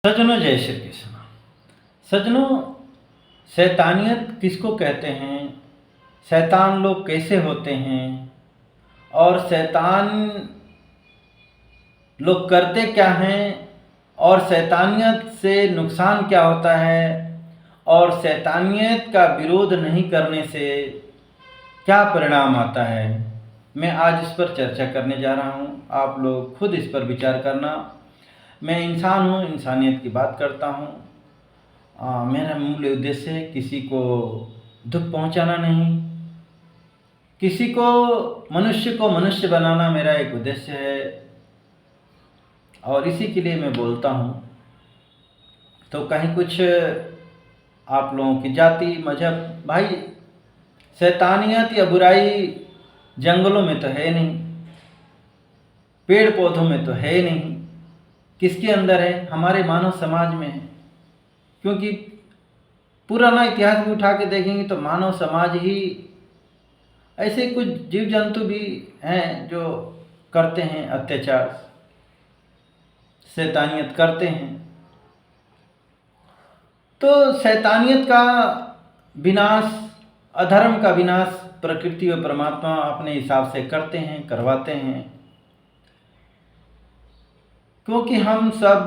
सज्जनों, जय श्री कृष्ण। सज्जनों, शैतानियत किसको कहते हैं, शैतान लोग कैसे होते हैं और शैतान लोग करते क्या हैं और शैतानियत से नुकसान क्या होता है और शैतानियत का विरोध नहीं करने से क्या परिणाम आता है, मैं आज इस पर चर्चा करने जा रहा हूँ। आप लोग खुद इस पर विचार करना। मैं इंसान हूँ, इंसानियत की बात करता हूँ। मेरा मूल उद्देश्य है किसी को दुख पहुँचाना नहीं, किसी को मनुष्य बनाना मेरा एक उद्देश्य है और इसी के लिए मैं बोलता हूँ। तो कहीं कुछ आप लोगों की जाति मजहब, भाई शैतानियत या बुराई जंगलों में तो है नहीं, पेड़ पौधों में तो है नहीं, किसके अंदर है? हमारे मानव समाज में है। क्योंकि पुराना इतिहास भी उठा के देखेंगे तो मानव समाज ही, ऐसे कुछ जीव जंतु भी हैं जो करते हैं अत्याचार, शैतानियत करते हैं। तो शैतानियत का विनाश, अधर्म का विनाश प्रकृति और परमात्मा अपने हिसाब से करते हैं, करवाते हैं। क्योंकि हम सब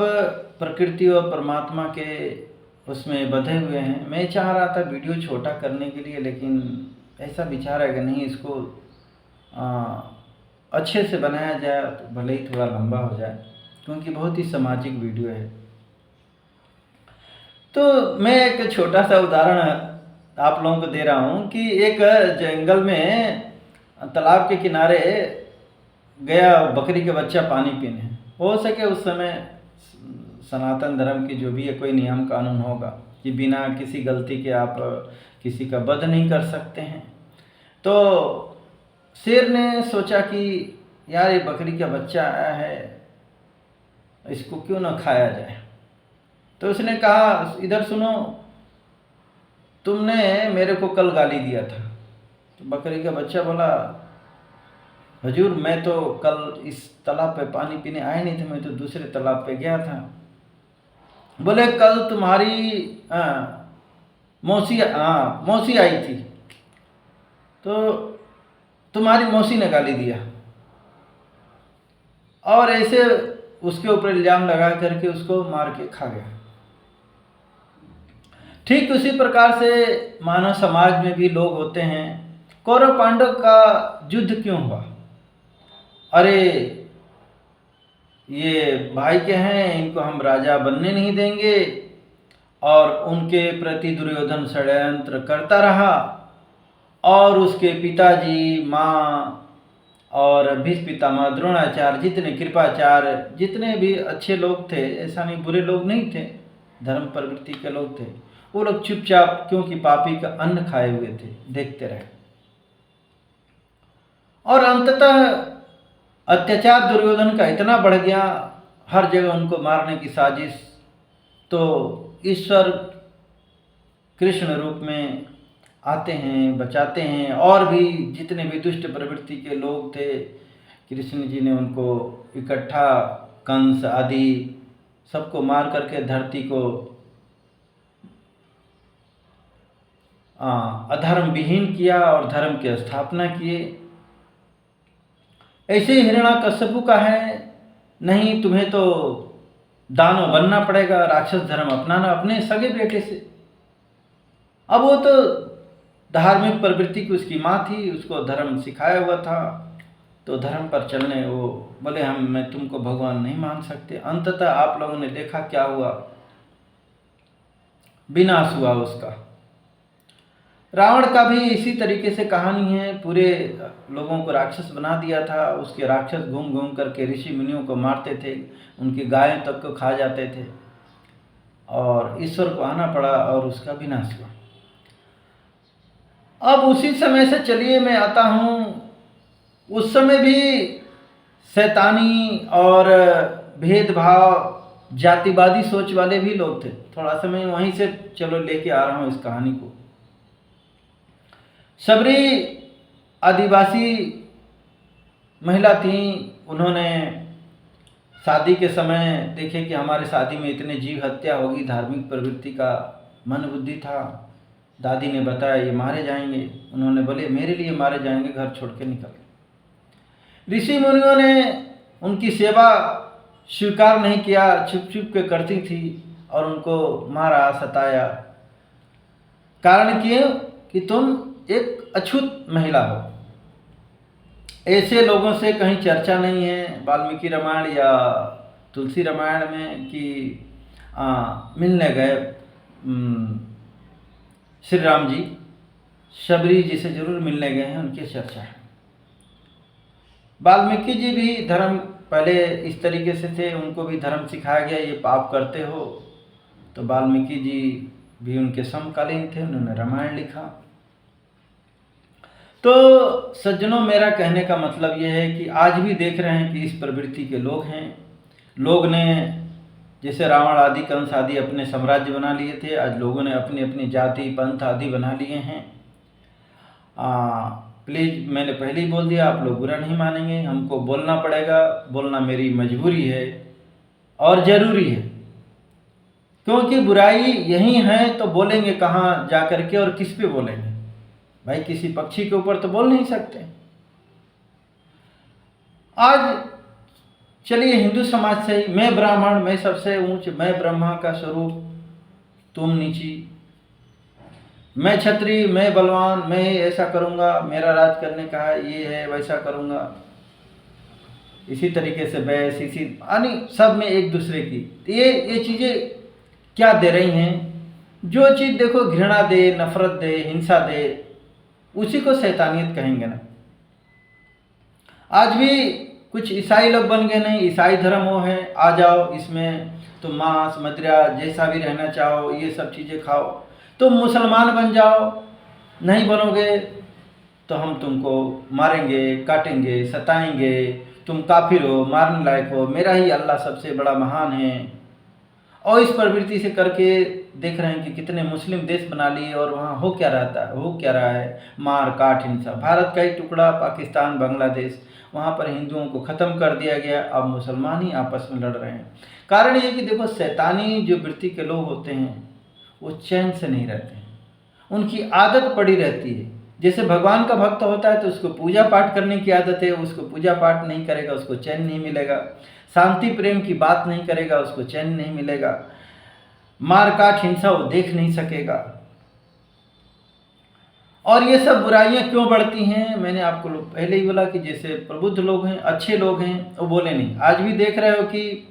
प्रकृति और परमात्मा के उसमें बंधे हुए हैं। मैं चाह रहा था वीडियो छोटा करने के लिए, लेकिन ऐसा विचार है कि नहीं, इसको अच्छे से बनाया जाए तो भले ही थोड़ा लंबा हो जाए, क्योंकि बहुत ही सामाजिक वीडियो है। तो मैं एक छोटा सा उदाहरण आप लोगों को दे रहा हूँ कि एक जंगल में तालाब के किनारे गया बकरी का बच्चा पानी पीने। हो सके उस समय सनातन धर्म की जो भी है कोई नियम कानून होगा कि बिना किसी गलती के आप किसी का वध नहीं कर सकते हैं। तो शेर ने सोचा कि यार ये बकरी का बच्चा आया है, इसको क्यों ना खाया जाए। तो उसने कहा, इधर सुनो, तुमने मेरे को कल गाली दिया था। तो बकरी का बच्चा बोला, हजूर मैं तो कल इस तालाब पे पानी पीने आया नहीं था, मैं तो दूसरे तालाब पे गया था। बोले कल तुम्हारी मौसी आई थी, तो तुम्हारी मौसी ने गाली दिया, और ऐसे उसके ऊपर इल्जाम लगा करके उसको मार के खा गया। ठीक उसी प्रकार से मानव समाज में भी लोग होते हैं। कौरव पांडव का युद्ध क्यों हुआ? अरे ये भाई के हैं, इनको हम राजा बनने नहीं देंगे, और उनके प्रति दुर्योधन षड्यंत्र करता रहा, और उसके पिताजी, माँ और भीष्म पितामह, द्रोणाचार्य, जितने कृपाचार्य, जितने भी अच्छे लोग थे, ऐसा नहीं बुरे लोग नहीं थे, धर्म प्रवृत्ति के लोग थे, वो लोग चुपचाप, क्योंकि पापी का अन्न खाए हुए थे, देखते रहे। और अंततः अत्याचार दुर्योधन का इतना बढ़ गया, हर जगह उनको मारने की साजिश। तो ईश्वर कृष्ण रूप में आते हैं, बचाते हैं, और भी जितने भी दुष्ट प्रवृत्ति के लोग थे, कृष्ण जी ने उनको इकट्ठा, कंस आदि सबको मार करके धरती को अधर्म विहीन किया और धर्म की स्थापना किए। ऐसे ही हिरण्याकश्यपु का है, नहीं तुम्हें तो दानव बनना पड़ेगा, राक्षस धर्म अपनाना अपने सगे बेटे से। अब वो तो धार्मिक प्रवृत्ति की उसकी माँ थी, उसको धर्म सिखाया हुआ था, तो धर्म पर चलने वो बोले मैं तुमको भगवान नहीं मान सकते। अंततः आप लोगों ने देखा क्या हुआ, विनाश हुआ उसका। रावण का भी इसी तरीके से कहानी है, पूरे लोगों को राक्षस बना दिया था। उसके राक्षस घूम घूम करके ऋषि मुनियों को मारते थे, उनकी गायों तक को खा जाते थे, और ईश्वर को आना पड़ा और उसका विनाश हुआ। अब उसी समय से चलिए मैं आता हूँ, उस समय भी शैतानी और भेदभाव, जातिवादी सोच वाले भी लोग थे। थोड़ा समय वहीं से चलो लेके आ रहा हूँ इस कहानी को। सबरी आदिवासी महिला थी, उन्होंने शादी के समय देखे कि हमारे शादी में इतने जीव हत्या होगी, धार्मिक प्रवृत्ति का मन बुद्धि था। दादी ने बताया ये मारे जाएंगे, उन्होंने बोले मेरे लिए मारे जाएंगे, घर छोड़ के निकल। ऋषि मुनियों ने उनकी सेवा स्वीकार नहीं किया, छुप छुप के करती थी और उनको मारा सताया। कारण क्यों? कि तुम एक अछूत महिला हो। ऐसे लोगों से कहीं चर्चा नहीं है वाल्मीकि रामायण या तुलसी रामायण में कि मिलने गए श्री राम जी शबरी जी से जरूर मिलने गए हैं, उनकी चर्चा है। वाल्मीकि जी भी धर्म पहले इस तरीके से थे, उनको भी धर्म सिखाया गया ये पाप करते हो, तो वाल्मीकि जी भी उनके समकालीन थे, उन्होंने रामायण लिखा। तो सज्जनों, मेरा कहने का मतलब यह है कि आज भी देख रहे हैं कि इस प्रवृत्ति के लोग हैं। लोग ने जैसे रावण आदि कंस आदि अपने साम्राज्य बना लिए थे, आज लोगों ने अपनी अपनी जाति पंथ आदि बना लिए हैं। प्लीज़, मैंने पहले ही बोल दिया, आप लोग बुरा नहीं मानेंगे, हमको बोलना पड़ेगा, बोलना मेरी मजबूरी है और ज़रूरी है, क्योंकि बुराई यही है तो बोलेंगे कहाँ जा कर के और किस पे बोलेंगे? भाई किसी पक्षी के ऊपर तो बोल नहीं सकते। आज चलिए हिंदू समाज से ही, मैं ब्राह्मण, मैं सबसे ऊंच, मैं ब्रह्मा का स्वरूप, तुम नीची, मैं क्षत्रिय, मैं बलवान, मैं ऐसा करूँगा, मेरा राज करने का है, ये है, वैसा करूँगा। इसी तरीके से बहस, इसी यानी सब में एक दूसरे की ये चीज़ें क्या दे रही हैं? जो चीज़ देखो घृणा दे, नफरत दे, हिंसा दे, उसी को शैतानियत कहेंगे ना। आज भी कुछ ईसाई लोग बन गए, नहीं ईसाई धर्म वो है, आ जाओ इसमें तो मांस मदिरा जैसा भी रहना चाहो, ये सब चीज़ें खाओ। तुम मुसलमान बन जाओ, नहीं बनोगे तो हम तुमको मारेंगे, काटेंगे, सताएंगे, तुम काफिर हो, मारने लायक हो, मेरा ही अल्लाह सबसे बड़ा महान है। और इस प्रवृत्ति से करके देख रहे हैं कि कितने मुस्लिम देश बना लिए और वहाँ हो क्या रहा है? मार काट हिंसा। भारत का ही टुकड़ा पाकिस्तान बांग्लादेश, वहाँ पर हिंदुओं को ख़त्म कर दिया गया, अब मुसलमान ही आपस में लड़ रहे हैं। कारण ये कि देखो शैतानी जो वृत्ति के लोग होते हैं वो चैन से नहीं रहते हैं, उनकी आदत पड़ी रहती है। जैसे भगवान का भक्त होता है तो उसको पूजा पाठ करने की आदत है, उसको पूजा पाठ नहीं करेगा उसको चैन नहीं मिलेगा, शांति प्रेम की बात नहीं करेगा उसको चैन नहीं मिलेगा, मार काट हिंसा वो देख नहीं सकेगा। और ये सब बुराइयां क्यों बढ़ती हैं? मैंने आपको पहले ही बोला कि जैसे प्रबुद्ध लोग हैं, अच्छे लोग हैं, वो बोले नहीं। आज भी देख रहे हो कि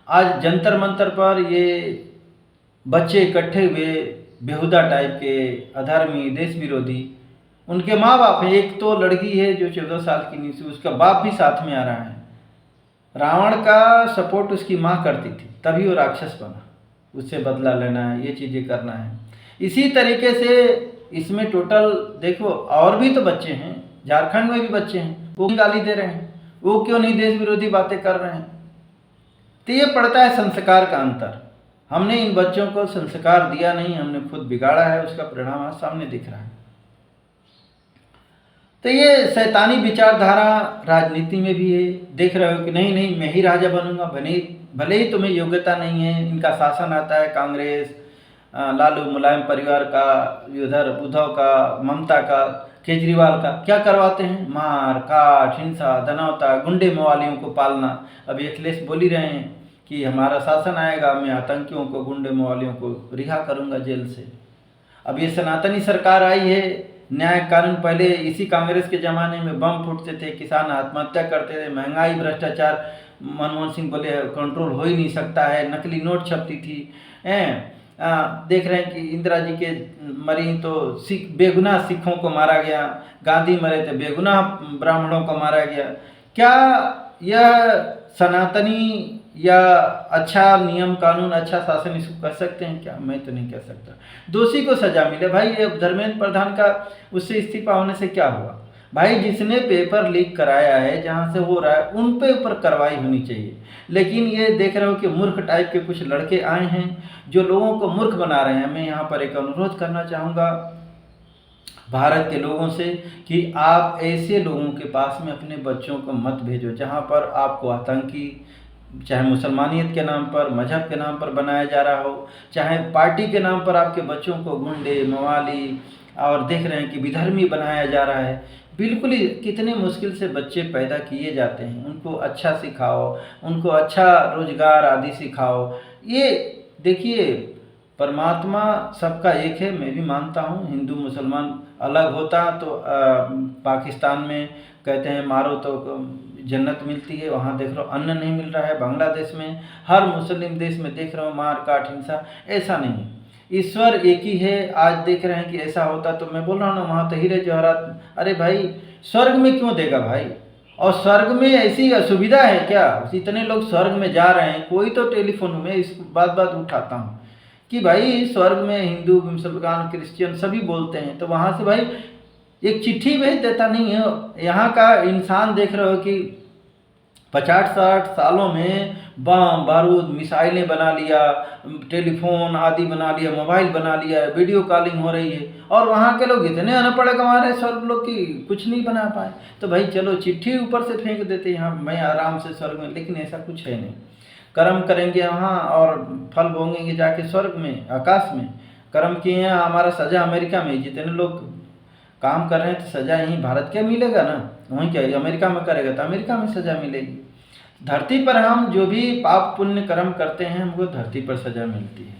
आज जंतर मंतर पर ये बच्चे इकट्ठे हुए बेहुदा टाइप के, अधर्मी, देश विरोधी, उनके माँ बाप हैं। एक तो लड़की है जो 14 साल की नीचे, उसका बाप भी साथ में आ रहा है। रावण का सपोर्ट उसकी माँ करती थी, तभी वो राक्षस बना, उससे बदला लेना है, ये चीज़ें करना है। इसी तरीके से इसमें टोटल देखो और भी तो बच्चे हैं, झारखंड में भी बच्चे हैं, वो गाली दे रहे हैं, वो क्यों नहीं देश विरोधी बातें कर रहे हैं? तो ये पड़ता है संस्कार का अंतर। हमने इन बच्चों को संस्कार दिया नहीं, हमने खुद बिगाड़ा है, उसका परिणाम आज सामने दिख रहा है। तो ये शैतानी विचारधारा राजनीति में भी है। देख रहे हो कि नहीं मैं ही राजा बनूंगा, भले ही तुम्हें योग्यता नहीं है। इनका शासन आता है कांग्रेस, लालू मुलायम परिवार का, उधर उद्धव का, ममता का, केजरीवाल का, क्या करवाते हैं? मार काट हिंसा, धनौता, गुंडे मवालियों को पालना। अभी अखिलेश बोल ही रहे हैं कि हमारा शासन आएगा, मैं आतंकियों को, गुंडे मवालियों को रिहा करूंगा जेल से। अब ये सनातनी सरकार आई है, न्याय कानून। पहले इसी कांग्रेस के ज़माने में बम फूटते थे, किसान आत्महत्या करते थे, महंगाई, भ्रष्टाचार, मनमोहन सिंह बोले कंट्रोल हो ही नहीं सकता है, नकली नोट छपती थी। देख रहे हैं कि इंदिरा जी के मरी तो बेगुनाह सिखों को मारा गया, गांधी मरे तो बेगुनाह ब्राह्मणों को मारा गया। क्या यह सनातनी या अच्छा नियम कानून, अच्छा शासन इसको कह सकते हैं क्या? मैं तो नहीं कह सकता। दोषी को सजा मिले भाई। ये धर्मेंद्र प्रधान का उससे इस्तीफा होने से क्या हुआ भाई? जिसने पेपर लीक कराया है, जहां से हो रहा है, उन पे ऊपर कार्रवाई होनी चाहिए। लेकिन ये देख रहे हो कि मूर्ख टाइप के कुछ लड़के आए हैं जो लोगों को मूर्ख बना रहे हैं। मैं यहाँ पर एक अनुरोध करना चाहूँगा भारत के लोगों से कि आप ऐसे लोगों के पास में अपने बच्चों को मत भेजो जहाँ पर आपको आतंकी चाहे मुसलमानियत के नाम पर, मजहब के नाम पर बनाया जा रहा हो, चाहे पार्टी के नाम पर आपके बच्चों को गुंडे, मवाली और देख रहे हैं कि विधर्मी बनाया जा रहा है। बिल्कुल ही कितने मुश्किल से बच्चे पैदा किए जाते हैं, उनको अच्छा सिखाओ, उनको अच्छा रोजगार आदि सिखाओ। ये देखिए, परमात्मा सबका एक है, मैं भी मानता हूँ। हिंदू मुसलमान अलग होता तो पाकिस्तान में कहते हैं मारो तो जन्नत मिलती है, वहाँ देख रहा हूँ अन्न नहीं मिल रहा है। बांग्लादेश में, हर मुस्लिम देश में देख रहा हूँ मार काट हिंसा। ऐसा नहीं, ईश्वर एक ही है। आज देख रहे हैं कि ऐसा होता तो मैं बोल रहा हूँ ना, वहाँ तो हीरे जवाहरात, अरे भाई स्वर्ग में क्यों देगा भाई? और स्वर्ग में ऐसी असुविधा है क्या? इतने लोग स्वर्ग में जा रहे हैं, कोई तो टेलीफोन में इस बात बात उठाता हूँ कि भाई स्वर्ग में हिंदू, मुसलमान, क्रिश्चियन सभी बोलते हैं, तो वहाँ से भाई एक चिट्ठी भेज देता नहीं है। यहाँ का इंसान देख रहे हो कि 50-60 सालों में बम बारूद मिसाइलें बना लिया, टेलीफोन आदि बना लिया, मोबाइल बना लिया, वीडियो कॉलिंग हो रही है, और वहाँ के लोग इतने अनपढ़ गंवा रहे स्वर्ग लोग की कुछ नहीं बना पाए। तो भाई चलो चिट्ठी ऊपर से फेंक देते हैं, यहाँ मैं आराम से स्वर्ग में, लेकिन ऐसा कुछ है नहीं। कर्म करेंगे वहाँ और फल भोगेंगे जाके स्वर्ग में, आकाश में। कर्म किए हैं, हमारा सजा अमेरिका में। जितने लोग काम कर रहे हैं तो सजा यहीं भारत के मिलेगा ना, वहीं क्या अमेरिका में करेगा तो अमेरिका में सजा मिलेगी। धरती पर हम जो भी पाप पुण्य कर्म करते हैं, हमको धरती पर सजा मिलती है,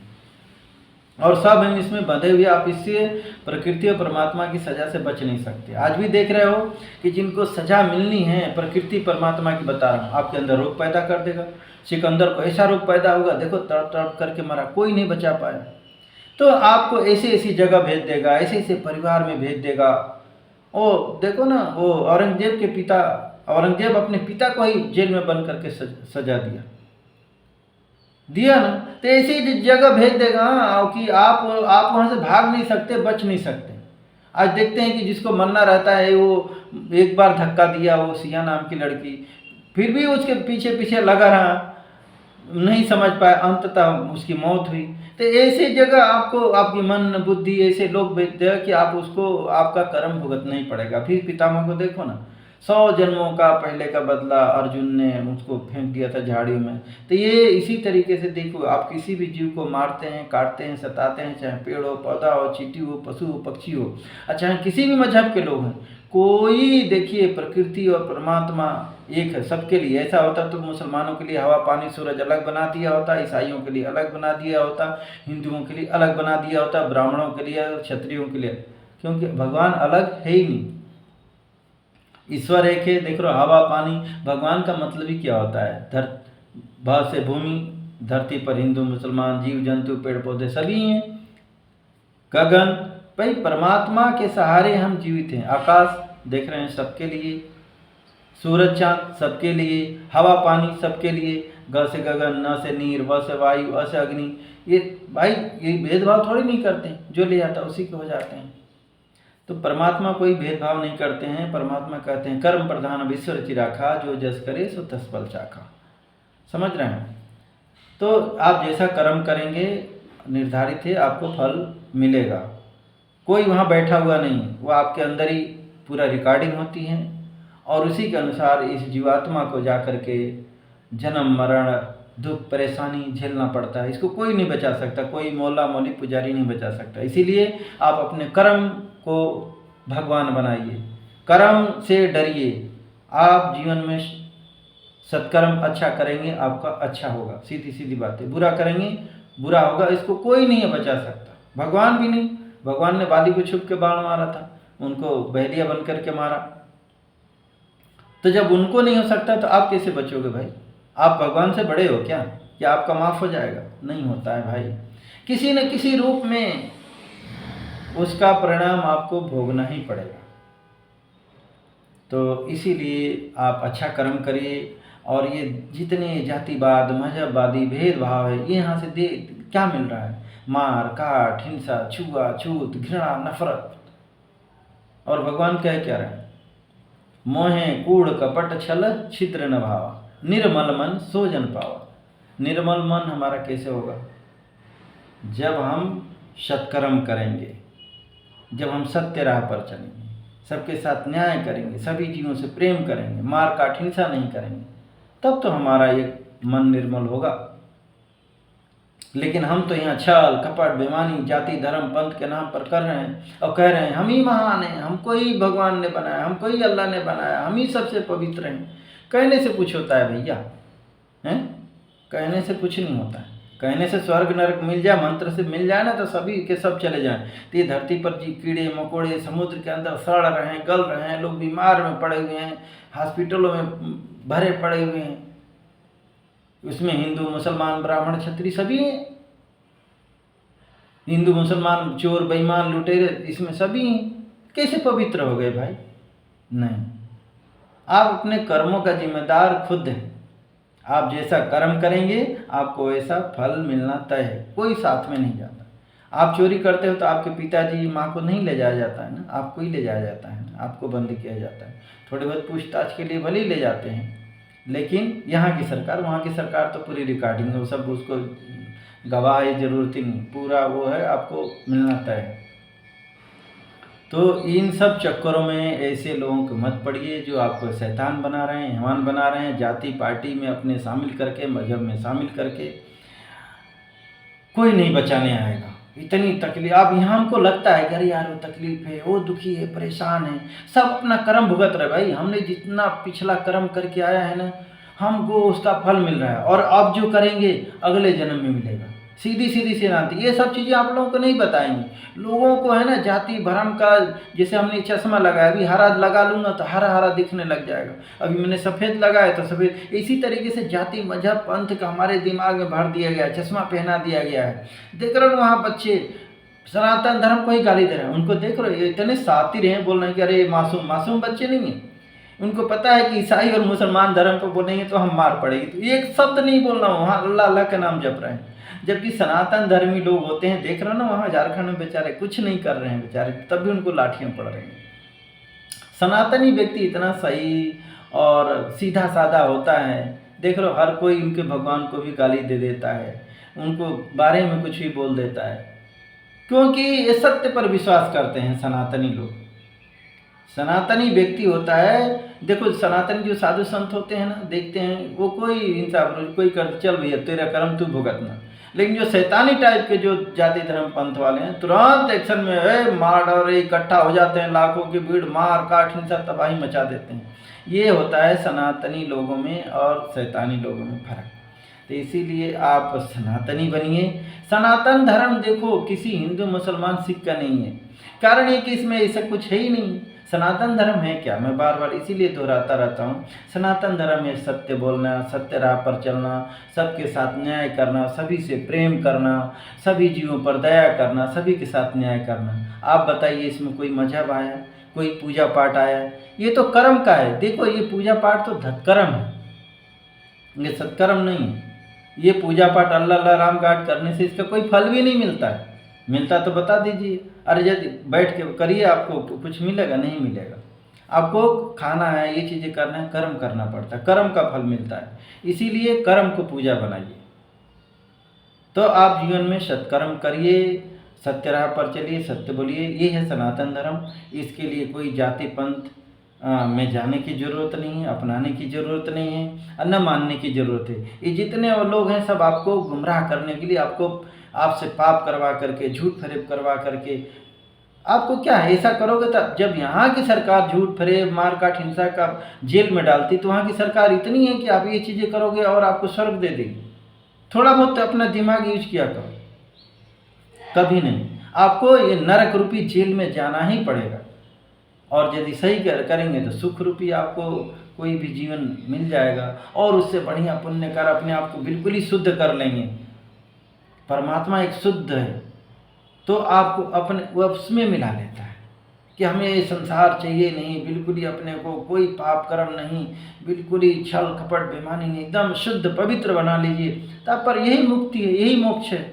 और सब हम इसमें बंधे हुए। आप इससे प्रकृति और परमात्मा की सजा से बच नहीं सकते। आज भी देख रहे हो कि जिनको सजा मिलनी है, प्रकृति परमात्मा की बता रहा हूँ, आपके अंदर रोग पैदा कर देगा। सिकंदर को ऐसा रोग पैदा होगा, देखो तड़प तड़प करके मरा, कोई नहीं बचा पाया। तो आपको ऐसी ऐसी जगह भेज देगा, ऐसे ऐसे परिवार में भेज देगा। ओ देखो ना, वो औरंगजेब के पिता, औरंगजेब अपने पिता को ही जेल में बंद करके सजा दिया ना। तो ऐसी जगह भेज देगा कि आप वहाँ से भाग नहीं सकते, बच नहीं सकते। आज देखते हैं कि जिसको मरना रहता है, वो एक बार धक्का दिया, वो सिया नाम की लड़की, फिर भी उसके पीछे पीछे लगा रहा, नहीं समझ पाया, अंततः उसकी मौत हुई। तो ऐसी जगह आपको आपकी मन बुद्धि ऐसे लोग भेज देगा कि आप उसको, आपका कर्म भुगतना ही पड़ेगा। फिर पितामह को देखो ना, 100 जन्मों का पहले का बदला अर्जुन ने उसको फेंक दिया था झाड़ियों में। तो ये इसी तरीके से देखो, आप किसी भी जीव को मारते हैं, काटते हैं, सताते हैं, चाहे पेड़ हो, पौधा हो, चींटी हो, पशु हो, पक्षी हो, चाहे किसी भी मजहब के लोग हैं, कोई देखिए प्रकृति और परमात्मा एक है सबके लिए। ऐसा होता तो मुसलमानों के लिए हवा पानी सूरज अलग बना दिया होता, ईसाइयों के लिए अलग बना दिया होता, हिंदुओं के लिए अलग बना दिया होता, ब्राह्मणों के लिए, क्षत्रियों के लिए, क्योंकि भगवान अलग है ही नहीं। ईश्वर एक है। देख लो हवा पानी, भगवान का मतलब ही क्या होता है? भ से भूमि, धरती पर हिंदू मुसलमान जीव जंतु पेड़ पौधे सभी हैं। गगन, भाई परमात्मा के सहारे हम जीवित हैं। आकाश देख रहे हैं सबके लिए, सूरज चांद सबके लिए, हवा पानी सबके लिए, ग से गगन, न से नीर, व से वायु, अ से अग्नि। ये भाई ये भेदभाव थोड़ी नहीं करते, जो ले आता उसी के हो जाते हैं। तो परमात्मा कोई भेदभाव नहीं करते हैं। परमात्मा कहते हैं कर्म प्रधान ईश्वर चिराखा, जो जस करे सो तस फल चाखा। समझ रहे हैं? तो आप जैसा कर्म करेंगे निर्धारित है, आपको फल मिलेगा। कोई वहाँ बैठा हुआ नहीं, वो आपके अंदर ही पूरा रिकॉर्डिंग होती है, और उसी के अनुसार इस जीवात्मा को जा कर के जन्म मरण दुख परेशानी झेलना पड़ता है। इसको कोई नहीं बचा सकता, कोई मौला मौली पुजारी नहीं बचा सकता। इसीलिए आप अपने कर्म को भगवान बनाइए, कर्म से डरिए। आप जीवन में सत्कर्म अच्छा करेंगे, आपका अच्छा होगा, सीधी सीधी बात है। बुरा करेंगे बुरा होगा, इसको कोई नहीं बचा सकता, भगवान भी नहीं। भगवान ने बाली को छुप के बाण मारा था, उनको बहलिया बन करके मारा। तो जब उनको नहीं हो सकता तो आप कैसे बचोगे भाई? आप भगवान से बड़े हो क्या आपका माफ हो जाएगा? नहीं होता है भाई। किसी न किसी रूप में उसका परिणाम आपको भोगना ही पड़ेगा। तो इसीलिए आप अच्छा कर्म करिए। और ये जितने जातिवाद मजहबवादी भेदभाव है, ये यहाँ से क्या मिल रहा है? मार काट हिंसा छुआछूत घृणा नफरत। और भगवान कह क्या रहे हैं? मोहे कूड़ कपट छल छिद्र न भावा, निर्मल मन सो जन पावा। निर्मल मन हमारा कैसे होगा? जब हम सत्कर्म करेंगे, जब हम सत्य राह पर चलेंगे, सबके साथ न्याय करेंगे, सभी जीवों से प्रेम करेंगे, मार काट हिंसा नहीं करेंगे, तब तो हमारा ये मन निर्मल होगा। लेकिन हम तो यहाँ छल कपट बेईमानी जाति धर्म पंथ के नाम पर कर रहे हैं और कह रहे हैं हम ही महान हैं, हमको ही भगवान ने बनाया, हमको ही अल्लाह ने बनाया, हम ही सबसे पवित्र हैं। कहने से कुछ होता है भैया? हैं? कहने से कुछ नहीं होता है। कहने से स्वर्ग नरक मिल जाए, मंत्र से मिल जाए ना तो सभी के सब चले जाएं। तो ये धरती पर जी कीड़े मकोड़े समुद्र के अंदर सड़ रहे हैं, गल रहे हैं, लोग बीमार में पड़े हुए हैं, हॉस्पिटलों में भरे पड़े हुए हैं। उसमें हिंदू मुसलमान ब्राह्मण क्षत्रिय सभी हैं। हिंदू मुसलमान चोर बेईमान लुटेरे इसमें सभी हैं। कैसे पवित्र हो गए भाई? नहीं, आप अपने कर्मों का जिम्मेदार खुद हैं। आप जैसा कर्म करेंगे आपको वैसा फल मिलना तय है, कोई साथ में नहीं जाता। आप चोरी करते हो तो आपके पिताजी माँ को नहीं ले जाया जाता है ना, आपको ही ले जाया जाता है ना, आपको बंद किया जाता है। थोड़ी बहुत पूछताछ के लिए भले ही ले जाते हैं, लेकिन यहाँ की सरकार वहाँ की सरकार तो पूरी रिकॉर्डिंग है, वो सब उसको गवाह की जरूरत ही नहीं, पूरा वो है, आपको मिलना तय है। तो इन सब चक्करों में ऐसे लोगों को मत पड़िए जो आपको शैतान बना रहे हैं, हैवान बना रहे हैं, जाति पार्टी में अपने शामिल करके, मजहब में शामिल करके। कोई नहीं बचाने आएगा। इतनी तकलीफ, अब यहाँ हमको लगता है कि अरे यार वो तकलीफ है, वो दुखी है, परेशान है, सब अपना कर्म भुगत रहे भाई। हमने जितना पिछला कर्म करके आया है ना, हमको उसका फल मिल रहा है, और अब जो करेंगे अगले जन्म में मिलेगा। सीधी सीधी सी नाती, ये सब चीज़ें आप लोगों को नहीं बताएंगे। लोगों को है ना जाति भरम का, जैसे हमने चश्मा लगाया, अभी हरा लगा लूँगा तो हरा हरा दिखने लग जाएगा, अभी मैंने सफ़ेद लगाया तो सफ़ेद। इसी तरीके से जाति मजहब पंथ का हमारे दिमाग में भर दिया गया है, चश्मा पहना दिया गया है। देख रहे हो वहाँ बच्चे सनातन धर्म को ही गाली दे रहे हैं, उनको देख रहे हो ये इतने शातिर हैं, बोल रहे हैं कि अरे मासूम मासूम बच्चे नहीं हैं। उनको पता है कि ईसाई और मुसलमान धर्म पर बोलेंगे तो हम मार पड़ेगी, तो एक शब्द नहीं बोलना, वहाँ अल्लाह अल्लाह का नाम जप रहे हैं। जबकि सनातन धर्मी लोग होते हैं, देख रहे हो ना वहाँ झारखंड में बेचारे कुछ नहीं कर रहे हैं बेचारे, तब भी उनको लाठियाँ पड़ रही हैं। सनातनी व्यक्ति इतना सही और सीधा साधा होता है, देख लो हर कोई उनके भगवान को भी गाली दे देता है, उनको बारे में कुछ भी बोल देता है, क्योंकि ये सत्य पर विश्वास करते हैं सनातनी लोग। सनातनी व्यक्ति होता है, देखो सनातन जो साधु संत होते हैं ना, देखते हैं वो कोई इंसाफ कोई कर, चल भैया तेरा कर्म तू भुगतना। लेकिन जो शैतानी टाइप के जो जाति धर्म पंथ वाले हैं, तुरंत एक्शन में मार और इकट्ठा हो जाते हैं, लाखों की भीड़, मार काट हिंसा तबाही मचा देते हैं। ये होता है सनातनी लोगों में और शैतानी लोगों में फर्क। तो इसीलिए आप सनातनी बनिए। सनातन धर्म देखो किसी हिंदू मुसलमान सिख का नहीं है, कारण ये कि इसमें ऐसा कुछ है ही नहीं। सनातन धर्म है क्या, मैं बार बार इसीलिए दोहराता रहता हूँ। सनातन धर्म है सत्य बोलना, सत्य राह पर चलना, सबके साथ न्याय करना, सभी से प्रेम करना, सभी जीवों पर दया करना, सभी के साथ न्याय करना। आप बताइए इसमें कोई मजहब आया, कोई पूजा पाठ आया? ये तो कर्म का है। देखो ये पूजा पाठ तो धतकर्म है, ये सत्कर्म नहीं है। ये पूजा पाठ अल्लाह अल्लाह राम गाट करने से इसका कोई फल भी नहीं मिलता है। मिलता तो बता दीजिए। अरे यदि बैठ के करिए आपको कुछ मिलेगा? नहीं मिलेगा। आपको खाना है, ये चीज़ें करना है, कर्म करना पड़ता है, कर्म का फल मिलता है। इसीलिए कर्म को पूजा बनाइए। तो आप जीवन में सत्कर्म करिए, सत्य राह पर चलिए, सत्य बोलिए। ये है सनातन धर्म। इसके लिए कोई जाति पंथ में जाने की ज़रूरत नहीं है, अपनाने की ज़रूरत नहीं है, और न मानने की ज़रूरत है। ये जितने वो लोग हैं सब आपको गुमराह करने के लिए, आपको आपसे पाप करवा करके, झूठ फरेब करवा करके, आपको क्या है ऐसा करोगे तो जब यहाँ की सरकार झूठ फरेब मार काट हिंसा का जेल में डालती, तो वहाँ की सरकार इतनी है कि आप ये चीज़ें करोगे और आपको स्वर्ग दे देगी। थोड़ा बहुत अपना दिमाग यूज किया करो। कभी नहीं, आपको ये नरक रूपी जेल में जाना ही पड़ेगा। और यदि सही करेंगे तो सुख रूपी आपको कोई भी जीवन मिल जाएगा, और उससे बढ़िया पुण्य कर अपने आप को बिल्कुल ही शुद्ध कर लेंगे। परमात्मा एक शुद्ध है, तो आपको अपने उसमें मिला लेता है कि हमें ये संसार चाहिए नहीं, बिल्कुल ही अपने को कोई पाप कर्म नहीं, बिल्कुल ही छल कपट बेईमानी नहीं, एकदम शुद्ध पवित्र बना लीजिए। तब पर यही मुक्ति है, यही मोक्ष है।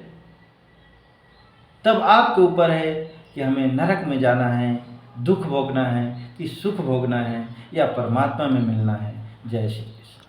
तब आपके ऊपर है कि हमें नरक में जाना है, दुख भोगना है, कि सुख भोगना है, या परमात्मा में मिलना है। जय श्री कृष्ण।